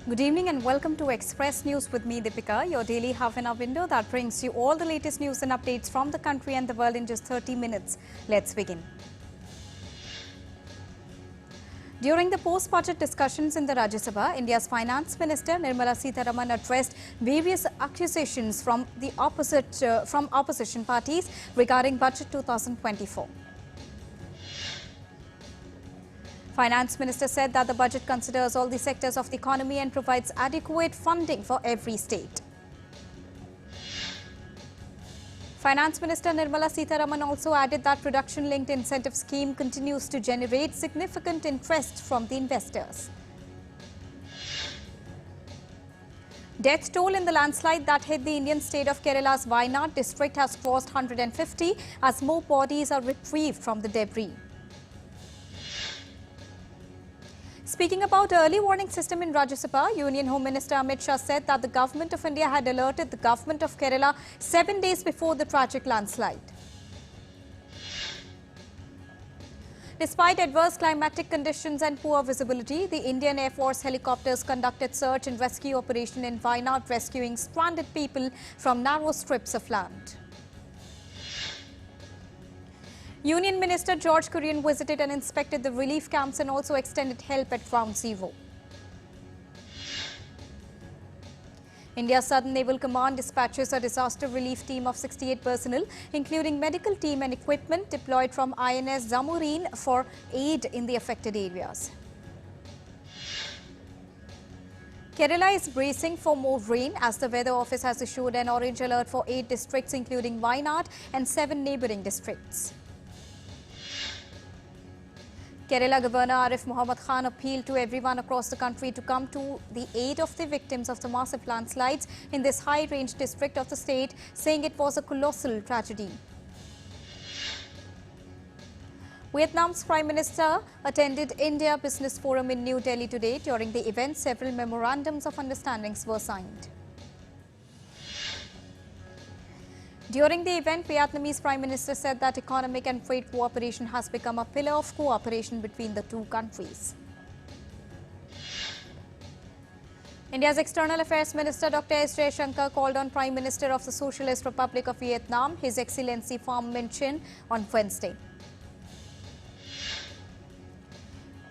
Good evening and welcome to Express News with me, Deepika, your daily half-an-hour window that brings you all the latest news and updates from the country and the world in just 30 minutes. Let's begin. During the post-budget discussions in the Rajya Sabha, India's Finance Minister Nirmala Sitharaman addressed various accusations from opposition parties regarding Budget 2024. Finance Minister said that the budget considers all the sectors of the economy and provides adequate funding for every state. Finance Minister Nirmala Sitharaman also added that production-linked incentive scheme continues to generate significant interest from the investors. Death toll in the landslide that hit the Indian state of Kerala's Wayanad district has crossed 150 as more bodies are retrieved from the debris. Speaking about early warning system in Rajya Sabha, Union Home Minister Amit Shah said that the Government of India had alerted the Government of Kerala 7 days before the tragic landslide. Despite adverse climatic conditions and poor visibility, the Indian Air Force helicopters conducted search and rescue operation in Wayanad, rescuing stranded people from narrow strips of land. Union Minister George Kurian visited and inspected the relief camps and also extended help at Ground Zero. India's Southern Naval Command dispatches a disaster relief team of 68 personnel, including medical team and equipment deployed from INS Zamorin for aid in the affected areas. Kerala is bracing for more rain as the Weather Office has issued an orange alert for 8 districts, including Wayanad and 7 neighbouring districts. Kerala Governor Arif Muhammad Khan appealed to everyone across the country to come to the aid of the victims of the massive landslides in this high-range district of the state, saying it was a colossal tragedy. Vietnam's Prime Minister attended India Business Forum in New Delhi today. During the event, several memorandums of understandings were signed. During the event, Vietnamese Prime Minister said that economic and trade cooperation has become a pillar of cooperation between the two countries. India's External Affairs Minister Dr. S. Jaishankar called on Prime Minister of the Socialist Republic of Vietnam, His Excellency Pham Minh Chinh, on Wednesday.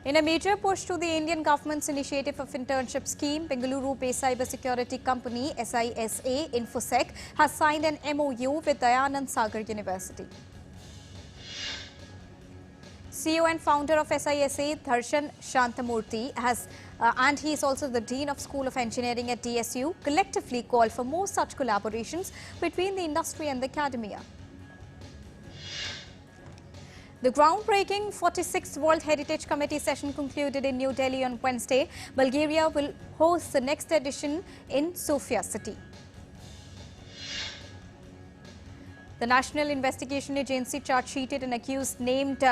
In a major push to the Indian government's initiative of internship scheme, Bengaluru-based cybersecurity company SISA Infosec has signed an MOU with Dayanand Sagar University. CEO and founder of SISA, Doordarshan Shantamurthy, and he is also the Dean of School of Engineering at DSU, collectively called for more such collaborations between the industry and the academia. The groundbreaking 46th World Heritage Committee session concluded in New Delhi on Wednesday. Bulgaria will host the next edition in Sofia city. The National Investigation Agency charge-sheeted an accused named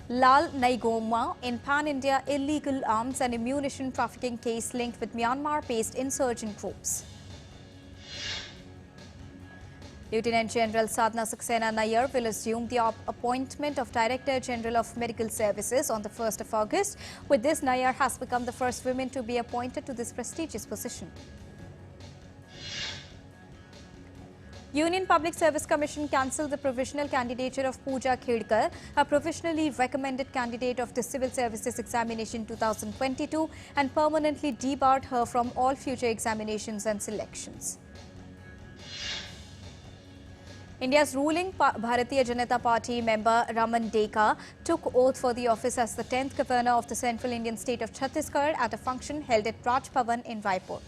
Lal Naigoma in pan-India illegal arms and ammunition trafficking case linked with Myanmar-based insurgent groups. Lieutenant General Sadhna Saxena Nair will assume the appointment of Director General of Medical Services on the 1st of August. With this, Nair has become the first woman to be appointed to this prestigious position. Union Public Service Commission cancelled the provisional candidature of Pooja Khedkar, a provisionally recommended candidate of the Civil Services Examination 2022, and permanently debarred her from all future examinations and selections. India's ruling Bharatiya Janata Party member Raman Deka took oath for the office as the 10th governor of the Central Indian state of Chhattisgarh at a function held at Raj Bhavan in Raipur.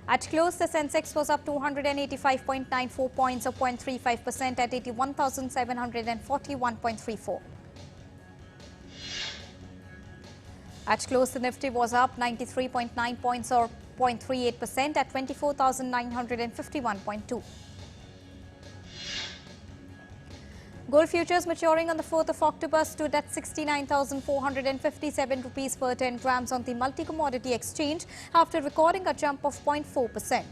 At close, the Sensex was up 285.94 points or 0.35% at 81,741.34. At close, the Nifty was up 93.9 points or 0.38% at 24,951.2. Gold futures maturing on the 4th of October stood at 69,457 rupees per 10 grams on the multi-commodity exchange after recording a jump of 0.4%.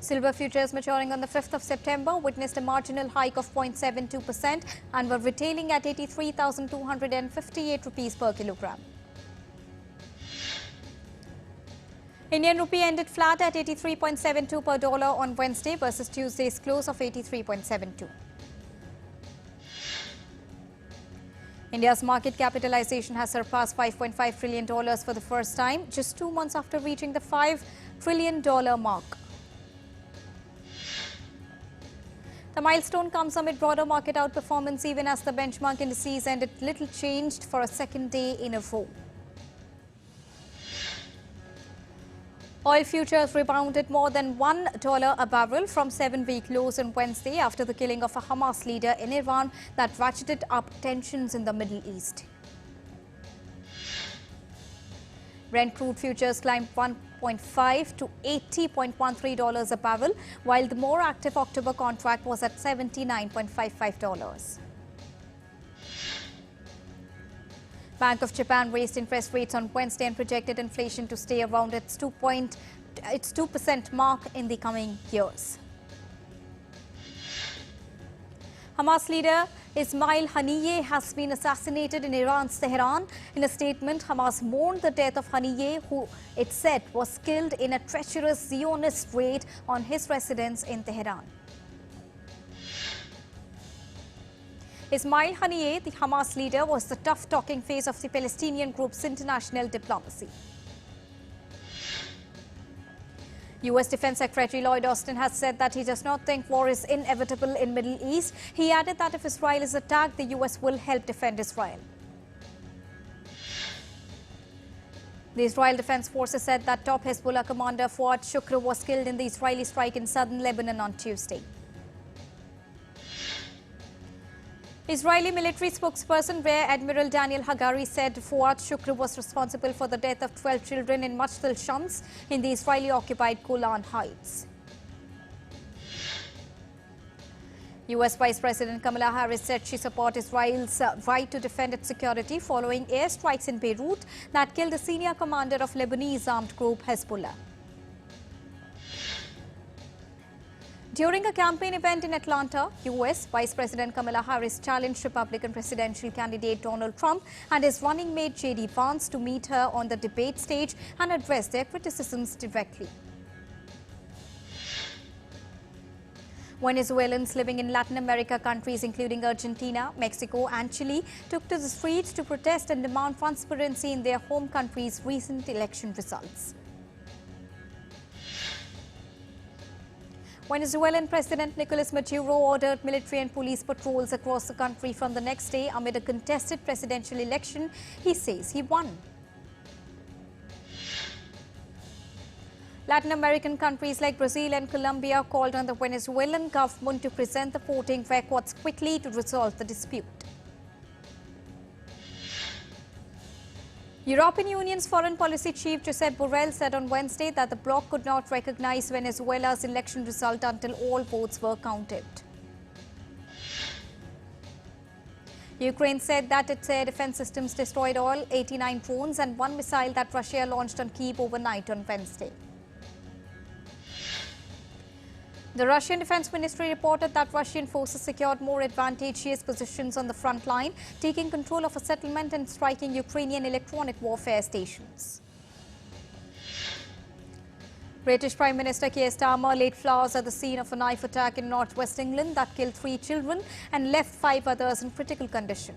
Silver futures maturing on the 5th of September witnessed a marginal hike of 0.72% and were retailing at 83,258 rupees per kilogram. Indian rupee ended flat at 83.72 per dollar on Wednesday versus Tuesday's close of 83.72. India's market capitalization has surpassed $5.5 trillion for the first time, just 2 months after reaching the $5 trillion mark. The milestone comes amid broader market outperformance even as the benchmark indices ended little changed for a second day in a row. Oil futures rebounded more than $1 a barrel from 7-week lows on Wednesday after the killing of a Hamas leader in Iran that ratcheted up tensions in the Middle East. Brent crude futures climbed 1.5 to $80.13 a barrel, while the more active October contract was at $79.55. Bank of Japan raised interest rates on Wednesday and projected inflation to stay around its 2% mark in the coming years. Hamas leader Ismail Haniyeh has been assassinated in Iran's Tehran. In a statement, Hamas mourned the death of Haniyeh, who it said was killed in a treacherous Zionist raid on his residence in Tehran. Ismail Haniyeh, the Hamas leader, was the tough-talking face of the Palestinian group's international diplomacy. U.S. Defense Secretary Lloyd Austin has said that he does not think war is inevitable in Middle East. He added that if Israel is attacked, the U.S. will help defend Israel. The Israel Defense Forces said that top Hezbollah commander Fuad Shukr was killed in the Israeli strike in southern Lebanon on Tuesday. Israeli military spokesperson Rear Admiral Daniel Hagari said Fuad Shukr was responsible for the death of 12 children in Majtal Shams in the Israeli-occupied Golan Heights. U.S. Vice President Kamala Harris said she supports Israel's right to defend its security following airstrikes in Beirut that killed the senior commander of Lebanese armed group Hezbollah. During a campaign event in Atlanta, U.S. Vice President Kamala Harris challenged Republican presidential candidate Donald Trump and his running mate J.D. Vance to meet her on the debate stage and address their criticisms directly. Venezuelans living in Latin America countries including Argentina, Mexico and Chile took to the streets to protest and demand transparency in their home country's recent election results. Venezuelan President Nicolas Maduro ordered military and police patrols across the country from the next day amid a contested presidential election he says he won. Latin American countries like Brazil and Colombia called on the Venezuelan government to present the voting records quickly to resolve the dispute. European Union's Foreign Policy Chief Josep Borrell said on Wednesday that the bloc could not recognize Venezuela's election result until all votes were counted. Ukraine said that its air defense systems destroyed all 89 drones and one missile that Russia launched on Kyiv overnight on Wednesday. The Russian Defense Ministry reported that Russian forces secured more advantageous positions on the front line, taking control of a settlement and striking Ukrainian electronic warfare stations. British Prime Minister Keir Starmer laid flowers at the scene of a knife attack in northwest England that killed 3 children and left 5 others in critical condition.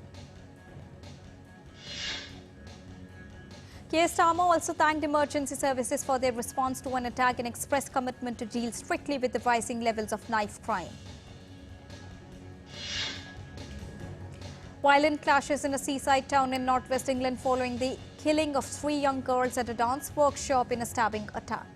Keir Starmer also thanked emergency services for their response to an attack and expressed commitment to deal strictly with the rising levels of knife crime. Violent clashes in a seaside town in northwest England following the killing of 3 young girls at a dance workshop in a stabbing attack.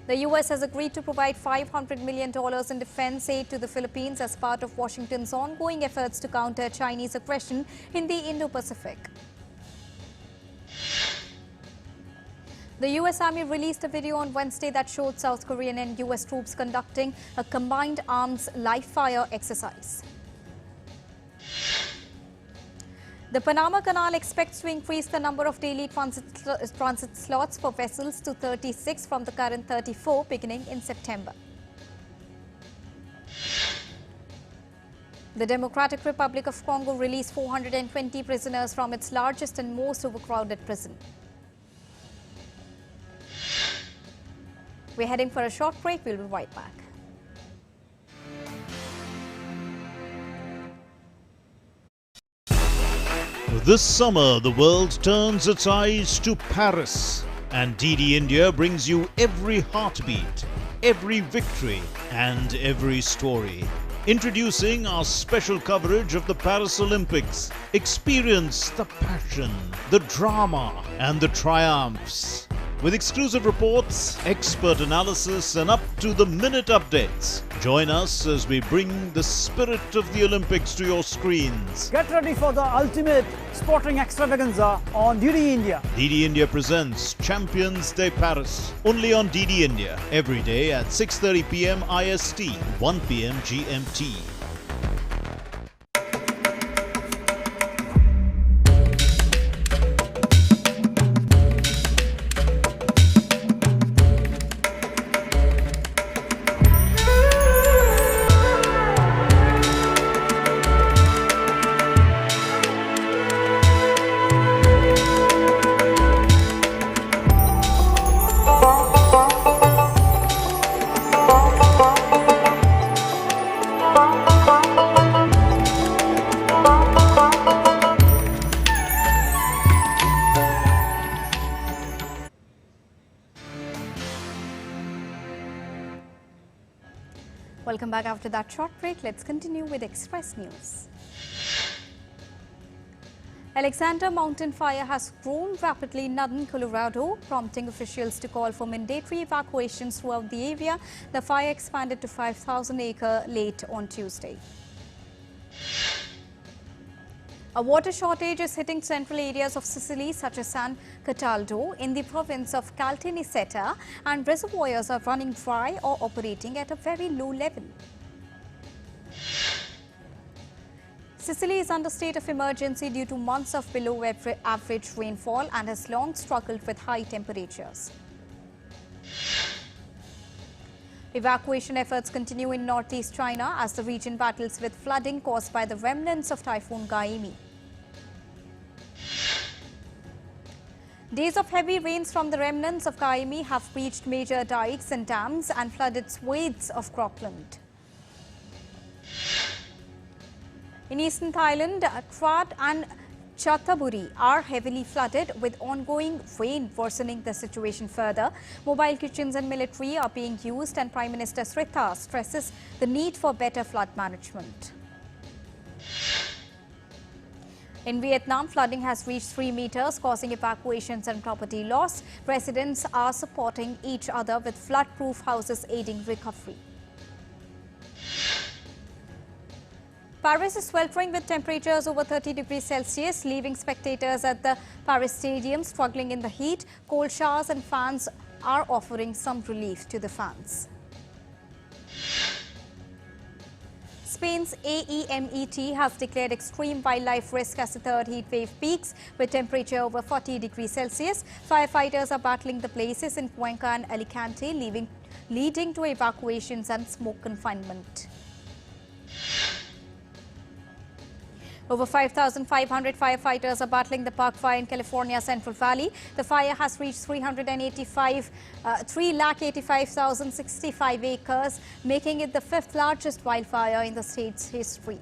The U.S. has agreed to provide $500 million in defense aid to the Philippines as part of Washington's ongoing efforts to counter Chinese aggression in the Indo-Pacific. The U.S. Army released a video on Wednesday that showed South Korean and U.S. troops conducting a combined arms live-fire exercise. The Panama Canal expects to increase the number of daily transit slots for vessels to 36 from the current 34 beginning in September. The Democratic Republic of Congo released 420 prisoners from its largest and most overcrowded prison. We're heading for a short break. We'll be right back. This summer, the world turns its eyes to Paris, and DD India brings you every heartbeat, every victory, and every story. Introducing our special coverage of the Paris Olympics. Experience the passion, the drama, and the triumphs. With exclusive reports, expert analysis, and up-to-the-minute updates. Join us as we bring the spirit of the Olympics to your screens. Get ready for the ultimate sporting extravaganza on DD India. DD India presents Champions Day Paris. Only on DD India. Every day at 6:30 p.m. IST, 1 p.m. GMT. Welcome back after that short break. Let's continue with Express News. Alexander Mountain fire has grown rapidly in northern Colorado, prompting officials to call for mandatory evacuations throughout the area. The fire expanded to 5,000-acre late on Tuesday. A water shortage is hitting central areas of Sicily such as San Cataldo in the province of Caltanissetta, and reservoirs are running dry or operating at a very low level. Sicily is under state of emergency due to months of below average rainfall and has long struggled with high temperatures. Evacuation efforts continue in northeast China as the region battles with flooding caused by the remnants of Typhoon Gaimi. Days of heavy rains from the remnants of Gaimi have breached major dikes and dams and flooded swathes of cropland. In eastern Thailand, Krat and Chattaburi are heavily flooded, with ongoing rain worsening the situation further. Mobile kitchens and military are being used, and Prime Minister Sritha stresses the need for better flood management. In Vietnam, flooding has reached 3 meters, causing evacuations and property loss. Residents are supporting each other with flood-proof houses aiding recovery. Paris is sweltering with temperatures over 30 degrees Celsius, leaving spectators at the Paris Stadium struggling in the heat. Cold showers and fans are offering some relief to the fans. Spain's AEMET has declared extreme wildlife risk as the third heat wave peaks, with temperature over 40 degrees Celsius. Firefighters are battling the places in Cuenca and Alicante, leading to evacuations and smoke confinement. Over 5,500 firefighters are battling the park fire in California's Central Valley. The fire has reached 385,065 acres, making it the 5th largest wildfire in the state's history.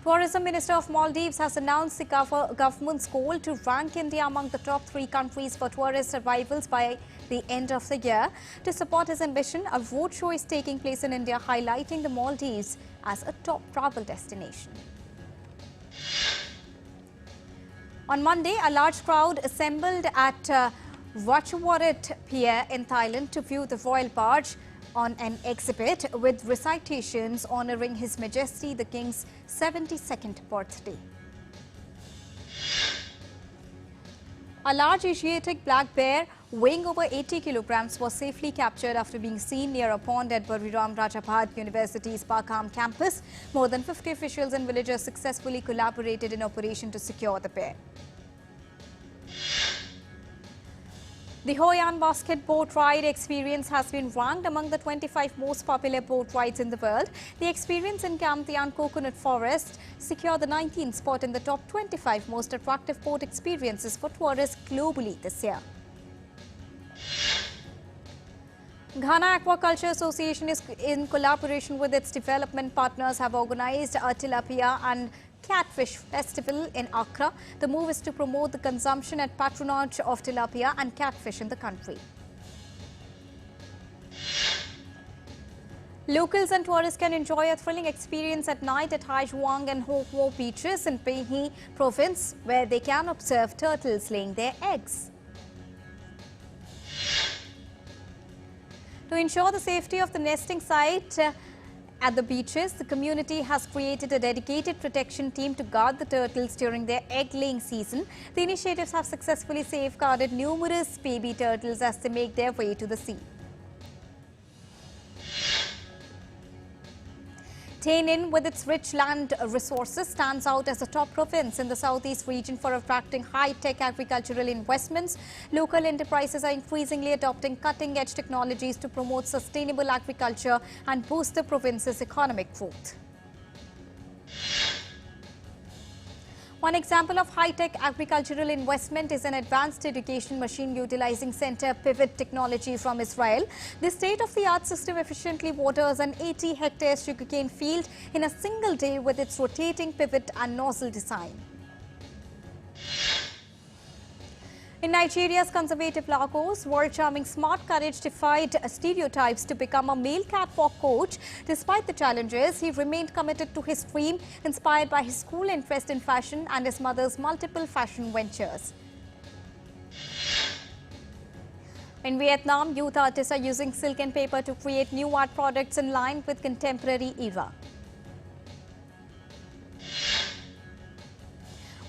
Tourism Minister of Maldives has announced the government's goal to rank India among the top 3 countries for tourist arrivals by the end of the year. To support his ambition, a roadshow is taking place in India, highlighting the Maldives as a top travel destination. On Monday, a large crowd assembled at Ratchawarat Pier in Thailand to view the royal barge on an exhibit with recitations honouring His Majesty the King's 72nd birthday. A large Asiatic black bear weighing over 80 kilograms was safely captured after being seen near a pond at Bariram Rajabhat University's Pakham campus. More than 50 officials and villagers successfully collaborated in operation to secure the pair. The Hoi An basket boat ride experience has been ranked among the 25 most popular boat rides in the world. The experience in Camtian Coconut Forest secured the 19th spot in the top 25 most attractive boat experiences for tourists globally this year. Ghana Aquaculture Association is in collaboration with its development partners have organized a tilapia and Catfish Festival in Accra. The move is to promote the consumption and patronage of tilapia and catfish in the country. Locals and tourists can enjoy a thrilling experience at night at Hai Juang and Ho Mo beaches in Pei province, where they can observe turtles laying their eggs. To ensure the safety of the nesting site at the beaches, the community has created a dedicated protection team to guard the turtles during their egg-laying season. The initiatives have successfully safeguarded numerous baby turtles as they make their way to the sea. Tainan, with its rich land resources, stands out as a top province in the southeast region for attracting high-tech agricultural investments. Local enterprises are increasingly adopting cutting-edge technologies to promote sustainable agriculture and boost the province's economic growth. One example of high-tech agricultural investment is an advanced irrigation machine utilizing center pivot technology from Israel. This state-of-the-art system efficiently waters an 80-hectare sugarcane field in a single day with its rotating pivot and nozzle design. In Nigeria's conservative Lagos, world-charming Smart Courage defied stereotypes to become a male catwalk coach. Despite the challenges, he remained committed to his dream, inspired by his school interest in fashion and his mother's multiple fashion ventures. In Vietnam, youth artists are using silk and paper to create new art products in line with contemporary era.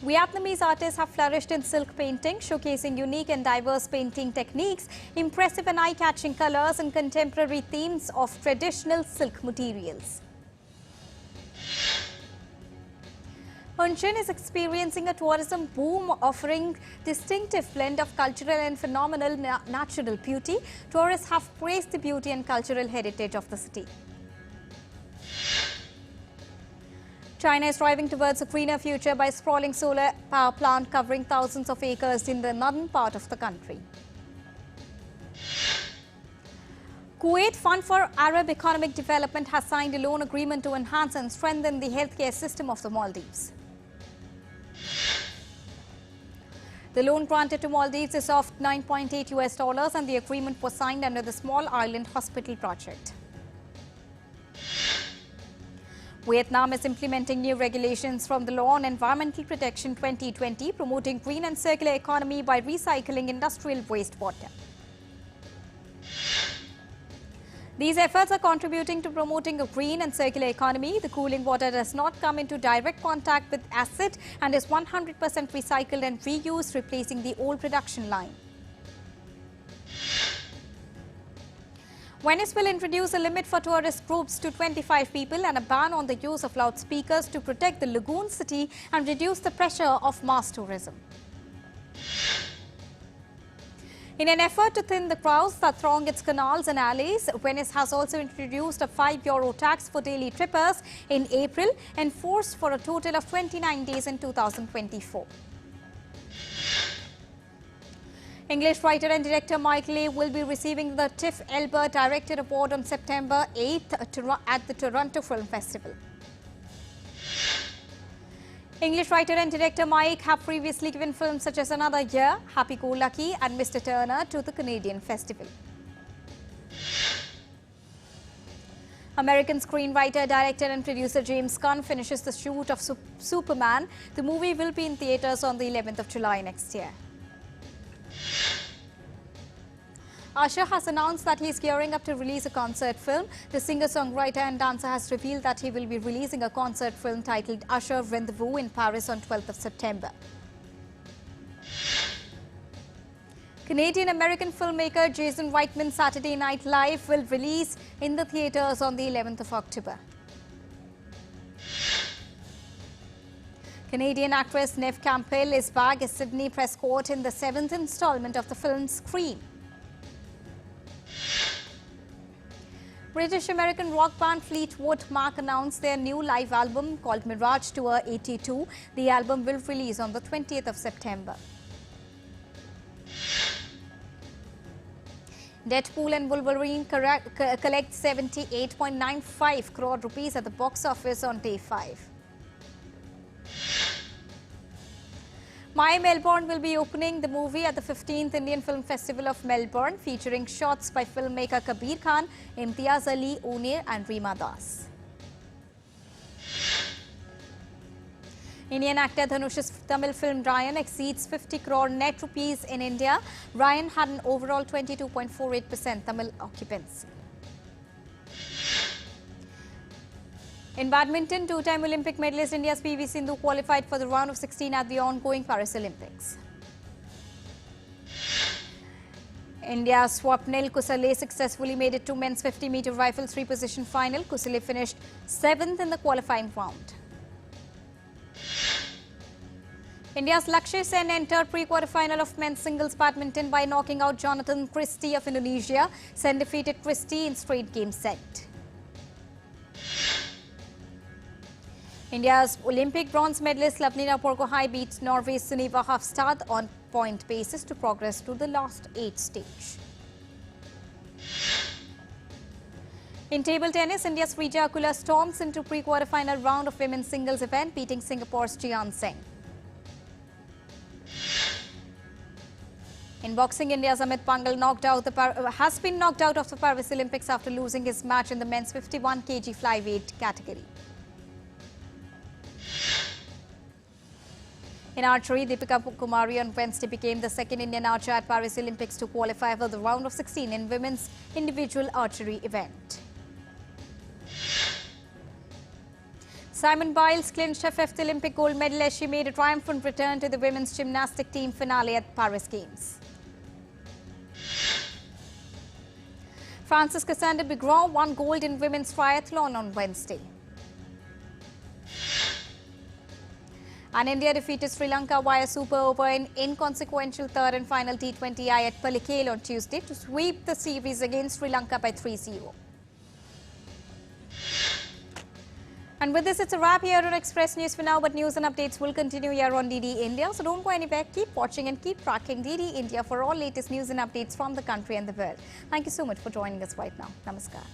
Vietnamese artists have flourished in silk painting, showcasing unique and diverse painting techniques, impressive and eye-catching colors and contemporary themes of traditional silk materials. Hunshin is experiencing a tourism boom, offering distinctive blend of cultural and phenomenal natural beauty. Tourists have praised the beauty and cultural heritage of the city. China is driving towards a greener future by sprawling solar power plant covering thousands of acres in the northern part of the country. Kuwait Fund for Arab Economic Development has signed a loan agreement to enhance and strengthen the healthcare system of the Maldives. The loan granted to Maldives is of $9.8 and the agreement was signed under the Small Island Hospital project. Vietnam is implementing new regulations from the Law on Environmental Protection 2020, promoting green and circular economy by recycling industrial wastewater. These efforts are contributing to promoting a green and circular economy. The cooling water does not come into direct contact with acid and is 100% recycled and reused, replacing the old production line. Venice will introduce a limit for tourist groups to 25 people and a ban on the use of loudspeakers to protect the lagoon city and reduce the pressure of mass tourism. In an effort to thin the crowds that throng its canals and alleys, Venice has also introduced a €5 tax for daily trippers in April, enforced for a total of 29 days in 2024. English writer and director Mike Leigh will be receiving the Tiff Elber Director Award on September 8th at the Toronto Film Festival. English writer and director Mike have previously given films such as Another Year, Happy Go Lucky and Mr. Turner to the Canadian Festival. American screenwriter, director and producer James Gunn finishes the shoot of Superman. The movie will be in theatres on the 11th of July next year. Usher has announced that he is gearing up to release a concert film. The singer-songwriter and dancer has revealed that he will be releasing a concert film titled Usher Rendezvous in Paris on 12th of September. Canadian-American filmmaker Jason Reitman's Saturday Night Live will release in the theatres on the 11th of October. Canadian actress Neve Campbell is back as Sydney Prescott in the 7th installment of the film Scream. British-American rock band Fleetwood Mac announced their new live album called Mirage Tour 82. The album will release on the 20th of September. Deadpool and Wolverine collect 78.95 crore rupees at the box office on day 5. My Melbourne will be opening the movie at the 15th Indian Film Festival of Melbourne, featuring shots by filmmaker Kabir Khan, Imtiaz Ali, Oneer and Reema Das. Indian actor Dhanush's Tamil film Ryan exceeds 50 crore net rupees in India. Ryan had an overall 22.48% Tamil occupancy. In badminton, two-time Olympic medalist India's PV Sindhu qualified for the round of 16 at the ongoing Paris Olympics. India's Swapnil Kusale successfully made it to men's 50-meter rifle three-position final. Kusale finished 7th in the qualifying round. India's Lakshya Sen entered pre-quarter-final of men's singles badminton by knocking out Jonathan Christie of Indonesia. Sen defeated Christie in straight game set. India's Olympic bronze medalist Lavnina Porgohai beat Norway's Sunniva Hafstad on point basis to progress to the last 8 stage. In table tennis, India's Srija Akula storms into pre-quarter-final round of women's singles event, beating Singapore's Jian Seng. In boxing, India's Amit Pangal has been knocked out of the Paris Olympics after losing his match in the men's 51 kg flyweight category. In archery, Deepika Kumari on Wednesday became the second Indian archer at Paris Olympics to qualify for the round of 16 in women's individual archery event. Simone Biles clinched her 5th Olympic gold medal as she made a triumphant return to the women's gymnastic team finale at Paris Games. Francis Cassandra Bigron won gold in women's triathlon on Wednesday. And India defeated Sri Lanka via super over in inconsequential third and final T20I at Pallekele on Tuesday to sweep the series against Sri Lanka by 3-0. And with this, it's a wrap here on Express News for now, but news and updates will continue here on DD India. So don't go anywhere, keep watching and keep tracking DD India for all latest news and updates from the country and the world. Thank you so much for joining us right now. Namaskar.